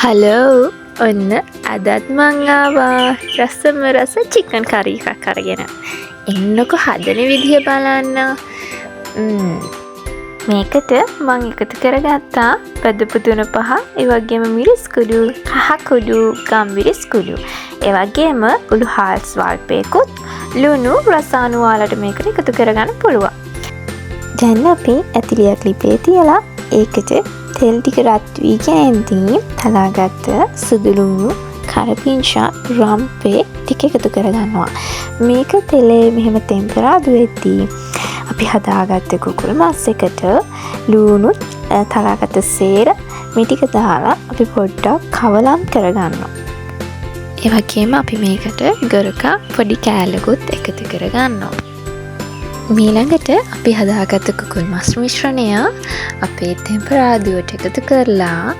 Hello ඔන්න අදත් මං ආවා රසම රස චිකන් කරි එකක් අරගෙන. එන්නකො හදන විදිහ බලන්න. මේකට මං එකතු කරගත්තා පැදුපු 3-5, ඒ වගේම මිරිස් කුඩු, කහ කුඩු, ගම්මිරිස් කුඩු, ඒ වගේම උළු හාල් ස්වල්පයකුත්, ලුණු රස අනුව මේකට එකතු කරගන්න පුළුවන්. දැන් අපි ඇතිලියක් ලිපේ තියලා ඒකට තෙල් ටික රත් වීගෙන එද්දී තලාගත්ත සුදුලුණු, කරපිංචා, රම්පේ ටික එකතු කරගන්නවා. මේක තෙලේ මෙහෙම ටෙම්පරාදු වෙද්දී අපි හදාගත්ත කුකුල් මස් එකට ලුණු, තලාගත්ත සේර මේ ටික දාලා අපි පොඩ්ඩක් කවලම් කරගන්නවා. ඒ වගේම අපි මේකට ගොරකා පොඩි කෑල්ලකුත් එකතු කරගන්නවා. ඊළඟට අපි හදාගත්ත කුකුල් මස් මිශ්‍රණය අපේ ටෙම්පරාදුවට එකතු කරලා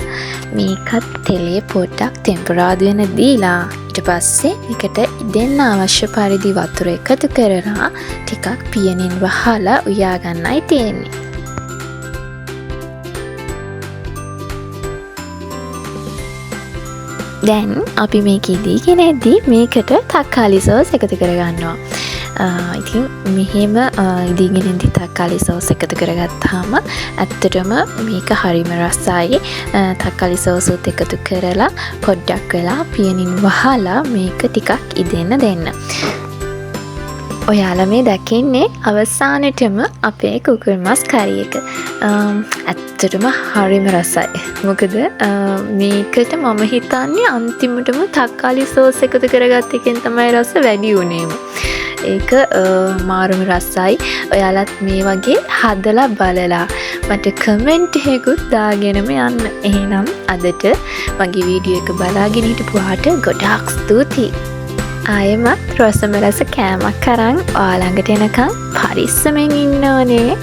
මේකත් තෙලේ පොඩ්ඩක් ටෙම්පරාදු වෙන දීලා ඊට පස්සේ මේකට ඉදෙන්න අවශ්‍ය පරිදි වතුර එකතු කරලා ටිකක් පියනින් වහලා උයා ගන්නයි තියෙන්නේ. දැන් අපි මේක ඉදීගෙන එද්දී මේකට තක්කාලි සෝස් එකතු කරගන්නවා. ඉතින් මෙහෙම ඉදීගෙනෙන්දි තක්කාලි සෝස් එකතු කරගත්තාම ඇත්තටම මේක හරිම රසයි. තක්කාලි සෝසුත් එකතු කරලා පොඩ්ඩක් වෙලා පියනින් වහලා මේක ටිකක් ඉදෙන්න දෙන්න. ඔයාලා මේ දකින්නේ අවසානෙටම අපේ කුකුල් මස් කරි එක. ඇත්තටම හරිම රසයි. මොකද මේකට මම හිතන්නේ අන්තිමටම තක්කාලි සෝස් එකතු කරගත්ත එකෙන් තමයි රස වැඩි වුණේම. ඒක මාරුම රසයි. ඔයාලත් මේ වගේ හදලා බලලා මට කමෙන්ට් එකකුත් දාගෙනම යන්න. එහෙනම් අදට මගේ වීඩියෝ එක බලාගෙන හිටපුවාට ගොඩාක් ස්තුතියි. ආයෙමත් රසම රස කෑමක් අරන් ඔයා ළඟට එනකන් පරිස්සමෙන් ඉන්න ඕනේ.